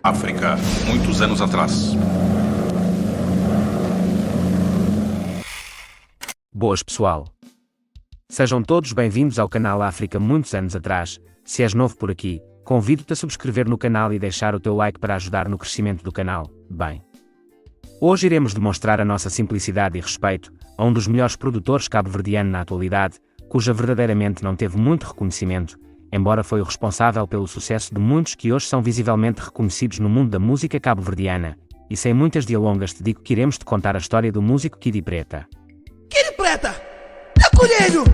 África, muitos anos atrás. Boas, pessoal. Sejam todos bem-vindos ao canal África muitos anos atrás. Se és novo por aqui, convido-te a subscrever no canal e deixar o teu like para ajudar no crescimento do canal. Bem, hoje iremos demonstrar a nossa simplicidade e respeito a um dos melhores produtores cabo-verdiano na atualidade, cuja verdadeiramente não teve muito reconhecimento, embora foi o responsável pelo sucesso de muitos que hoje são visivelmente reconhecidos no mundo da música cabo-verdiana. E sem muitas delongas te digo que iremos te contar a história do músico Kidi Preta. Kidi Preta! É colheiro!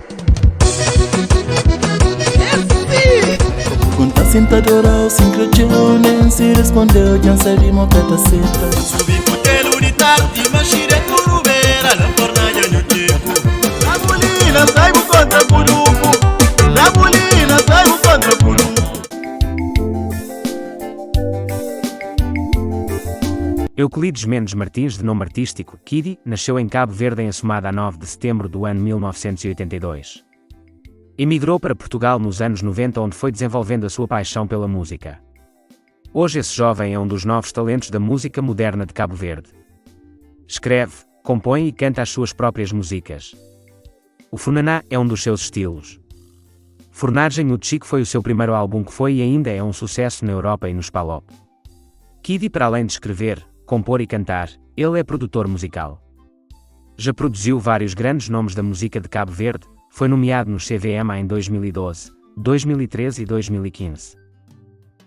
Conta sentadora ao sincrotiu, nem se respondeu, já sabe mocata seta. Subi putelo de tarde, machire curubeira, na fornalha no tipo. La bolina saiu contra purupo, la bolina saiu contra purupo. Euclides Mendes Martins, de nome artístico, Kidi, nasceu em Cabo Verde em Assomada a 9 de setembro do ano 1982. Emigrou para Portugal nos anos 90, onde foi desenvolvendo a sua paixão pela música. Hoje esse jovem é um dos novos talentos da música moderna de Cabo Verde. Escreve, compõe e canta as suas próprias músicas. O funaná é um dos seus estilos. Fornagem o Chico foi o seu primeiro álbum que foi e ainda é um sucesso na Europa e nos Palop. Kidi, para além de escrever, compor e cantar, ele é produtor musical. Já produziu vários grandes nomes da música de Cabo Verde, foi nomeado no CVM em 2012, 2013 e 2015.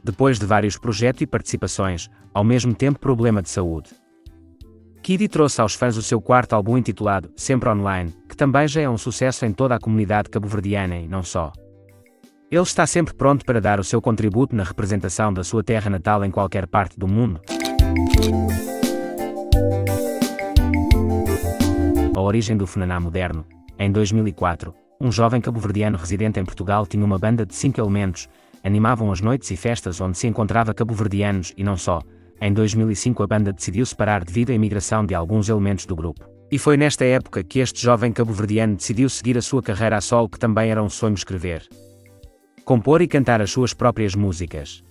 Depois de vários projetos e participações, ao mesmo tempo problema de saúde. Kidi trouxe aos fãs o seu quarto álbum intitulado Sempre Online, que também já é um sucesso em toda a comunidade cabo-verdiana e não só. Ele está sempre pronto para dar o seu contributo na representação da sua terra natal em qualquer parte do mundo. A origem do funaná moderno. Em 2004, um jovem cabo-verdiano residente em Portugal tinha uma banda de 5 elementos, animavam as noites e festas onde se encontrava cabo-verdianos e não só. Em 2005 a banda decidiu separar devido à imigração de alguns elementos do grupo. E foi nesta época que este jovem cabo-verdiano decidiu seguir a sua carreira a solo, que também era um sonho escrever, compor e cantar as suas próprias músicas.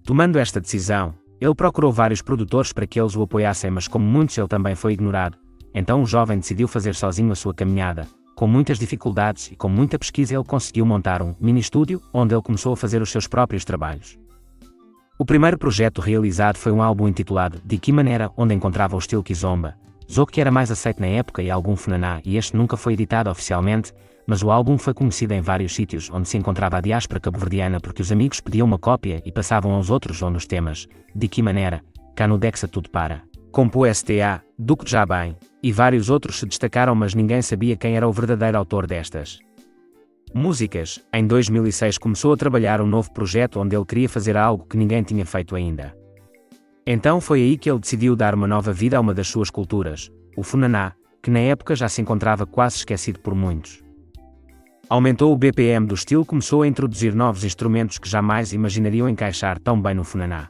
Tomando esta decisão, ele procurou vários produtores para que eles o apoiassem, mas como muitos ele também foi ignorado. Então o jovem decidiu fazer sozinho a sua caminhada. Com muitas dificuldades e com muita pesquisa ele conseguiu montar um mini-estúdio, onde ele começou a fazer os seus próprios trabalhos. O primeiro projeto realizado foi um álbum intitulado De Que Maneira, onde encontrava o estilo Kizomba, Zouk, que era mais aceito na época, e algum funaná, e este nunca foi editado oficialmente, mas o álbum foi conhecido em vários sítios onde se encontrava a diáspora cabo-verdiana, porque os amigos pediam uma cópia e passavam aos outros, onde os temas De Que Maneira, Cá no Dexa Tudo Para, Compo STA, Duque Já Bem, e vários outros se destacaram, mas ninguém sabia quem era o verdadeiro autor destas músicas. Em 2006 começou a trabalhar um novo projeto onde ele queria fazer algo que ninguém tinha feito ainda. Então foi aí que ele decidiu dar uma nova vida a uma das suas culturas, o funaná, que na época já se encontrava quase esquecido por muitos. Aumentou o BPM do estilo, começou a introduzir novos instrumentos que jamais imaginariam encaixar tão bem no funaná.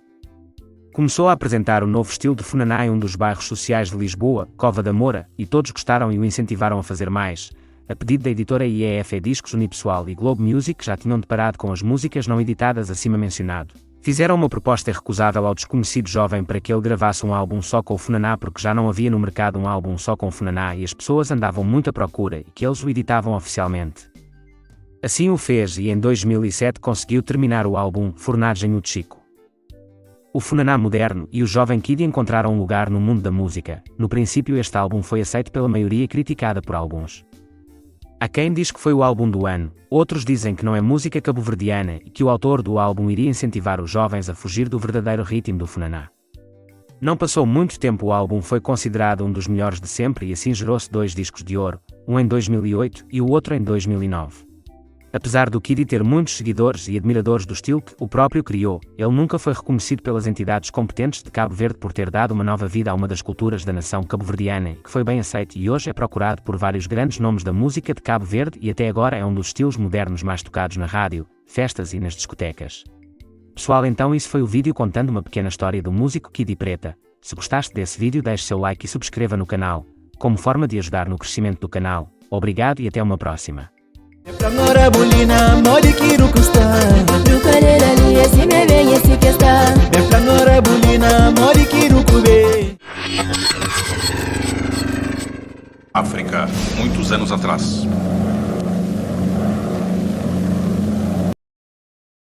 Começou a apresentar o novo estilo de funaná em um dos bairros sociais de Lisboa, Cova da Moura, e todos gostaram e o incentivaram a fazer mais. A pedido da editora IEF Discos Unipessoal e Globo Music, que já tinham deparado com as músicas não editadas acima mencionado, fizeram uma proposta irrecusável ao desconhecido jovem para que ele gravasse um álbum só com o funaná, porque já não havia no mercado um álbum só com o funaná e as pessoas andavam muito à procura e que eles o editavam oficialmente. Assim o fez e em 2007 conseguiu terminar o álbum Fornagem o Chico. O funaná moderno e o jovem Kidi encontraram um lugar no mundo da música. No princípio este álbum foi aceito pela maioria e criticado por alguns. Há quem diz que foi o álbum do ano, outros dizem que não é música cabo-verdiana e que o autor do álbum iria incentivar os jovens a fugir do verdadeiro ritmo do funaná. Não passou muito tempo, o álbum foi considerado um dos melhores de sempre e assim gerou-se 2 discos de ouro, um em 2008 e o outro em 2009. Apesar do Kidi ter muitos seguidores e admiradores do estilo que o próprio criou, ele nunca foi reconhecido pelas entidades competentes de Cabo Verde por ter dado uma nova vida a uma das culturas da nação cabo-verdiana, que foi bem aceito e hoje é procurado por vários grandes nomes da música de Cabo Verde e até agora é um dos estilos modernos mais tocados na rádio, festas e nas discotecas. Pessoal, então isso foi o vídeo contando uma pequena história do músico Kidi Preta. Se gostaste desse vídeo, deixe seu like e subscreva no canal, como forma de ajudar no crescimento do canal. Obrigado e até uma próxima. Pra bolina, mole que não custa. Pro cadeira ali, esse me vem, esse que está. Pra África, muitos anos atrás.